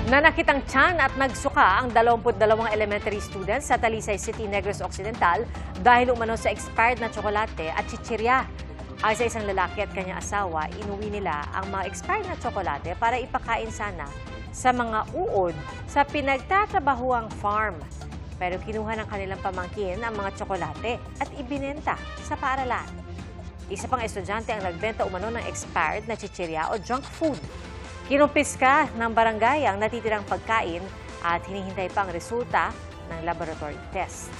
Nanakit ang tiyan at nagsuka ang 22 elementary students sa Talisay City, Negros Occidental dahil umano sa expired na tsokolate at chichirya. Ay sa isang lalaki at kanyang asawa, inuwi nila ang mga expired na tsokolate para ipakain sana sa mga uod sa pinagtatrabahuang farm. Pero kinuha ng kanilang pamangkin ang mga tsokolate at ibinenta sa paaralan. Isa pang estudyante ang nagbenta umano ng expired na chichirya o junk food. Kinumpiska ng barangay ang natitirang pagkain at hinihintay pa ang resulta ng laboratory test.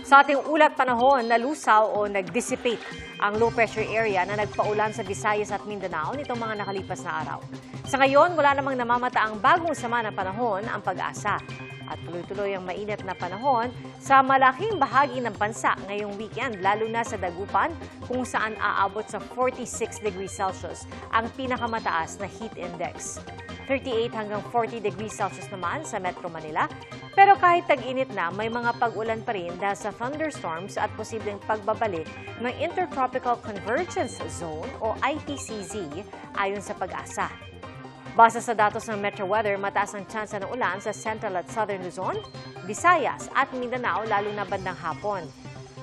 Sa ating ulat panahon, nalusaw o nag-dissipate ang low pressure area na nagpaulan sa Visayas at Mindanao nitong mga nakalipas na araw. Sa ngayon, wala namang namamata ang bagong sama ng panahon, ang Pag-asa. At tuloy-tuloy ang mainit na panahon sa malaking bahagi ng bansa ngayong weekend, lalo na sa Dagupan kung saan aabot sa 46 degrees Celsius ang pinakamataas na heat index. 38 hanggang 40 degrees Celsius naman sa Metro Manila. Pero kahit tag-init na, may mga pag-ulan pa rin dahil sa thunderstorms at posibleng pagbabalik ng Intertropical Convergence Zone o ITCZ ayon sa Pag-asa. Base sa datos ng Metro Weather, mataas ang tsansa ng ulan sa Central at Southern Luzon, Visayas at Mindanao lalo na bandang hapon.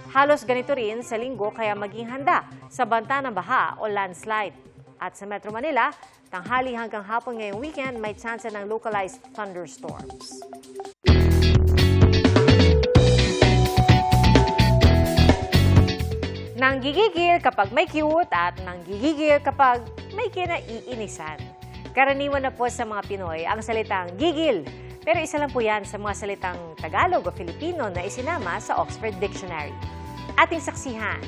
Halos ganito rin sa linggo kaya maging handa sa banta ng baha o landslide. At sa Metro Manila, tanghali hanggang hapon ngayong weekend may tsansa ng localized thunderstorms. Nanggigigil kapag may cute at nanggigigil kapag may kinaiinisan. Karaniwan na po sa mga Pinoy ang salitang gigil. Pero isa lang po yan sa mga salitang Tagalog o Filipino na isinama sa Oxford Dictionary. Ating saksihan.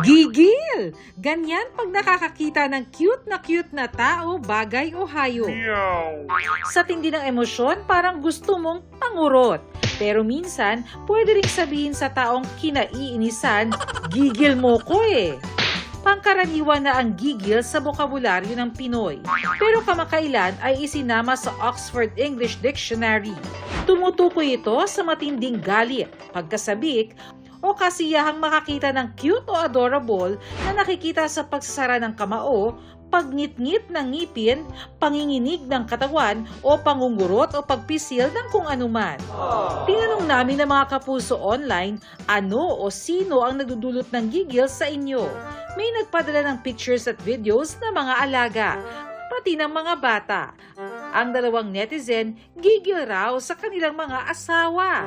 Gigil! Ganyan pag nakakakita ng cute na tao, bagay o hayop. Sa tindi ng emosyon, parang gusto mong pangurot. Pero minsan, pwede ring sabihin sa taong kinaiinisan, gigil mo ko eh. Pangkaraniwan na ang gigil sa bokabularyo ng Pinoy. Pero kamakailan ay isinama sa Oxford English Dictionary. Tumutukoy ito sa matinding galit, pagkasabik, o kasiyahang makakita ng cute o adorable na nakikita sa pagsasara ng kamao, pagngit-ngit ng ngipin, panginginig ng katawan, o pangungurot o pagpisil ng kung anuman. Tinanong namin ng mga kapuso online, ano o sino ang nagdudulot ng gigil sa inyo? May nagpadala ng pictures at videos ng mga alaga, pati ng mga bata. Ang dalawang netizen, gigil raw sa kanilang mga asawa.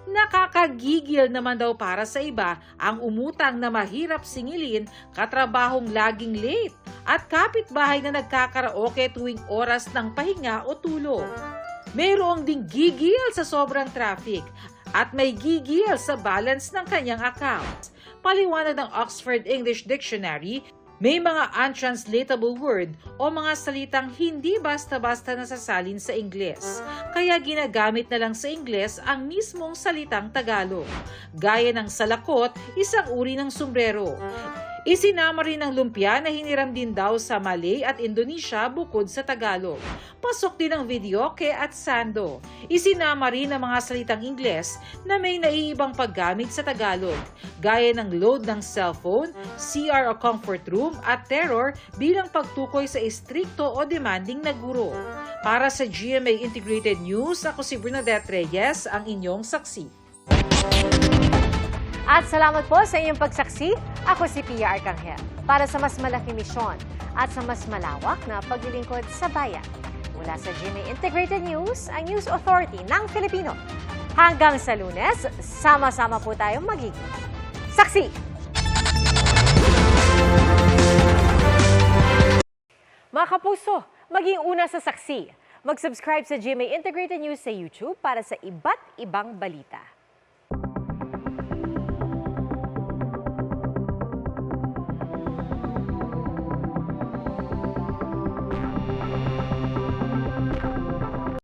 Nakakagigil naman daw para sa iba ang umutang na mahirap singilin, katrabahong laging late, at kapitbahay na nagkakaraoke tuwing oras ng pahinga o tulog. Mayroong ding gigil sa sobrang traffic at may gigil sa balance ng kanyang account. Paliwanag ng Oxford English Dictionary, may mga untranslatable word o mga salitang hindi basta-basta nasasalin sa Ingles. Kaya ginagamit na lang sa Ingles ang mismong salitang Tagalog. Gaya ng salakot, isang uri ng sombrero. Isinama rin ang lumpia na hiniram din daw sa Malay at Indonesia bukod sa Tagalog. Pasok din ang videoke at sando. Isinama rin ang mga salitang Ingles na may naiibang paggamit sa Tagalog, gaya ng load ng cellphone, CR o comfort room at terror bilang pagtukoy sa istrikto o demanding na guro. Para sa GMA Integrated News, ako si Bernadette Reyes, ang inyong saksi. At salamat po sa inyong pagsaksi. Ako si Pia Arcangel para sa mas malaking misyon at sa mas malawak na paglilingkod sa bayan. Mula sa GMA Integrated News, ang News Authority ng Filipino. Hanggang sa Lunes, sama-sama po tayong magiging saksi. Mga kapuso, maging una sa saksi. Mag-subscribe sa GMA Integrated News sa YouTube para sa iba't ibang balita.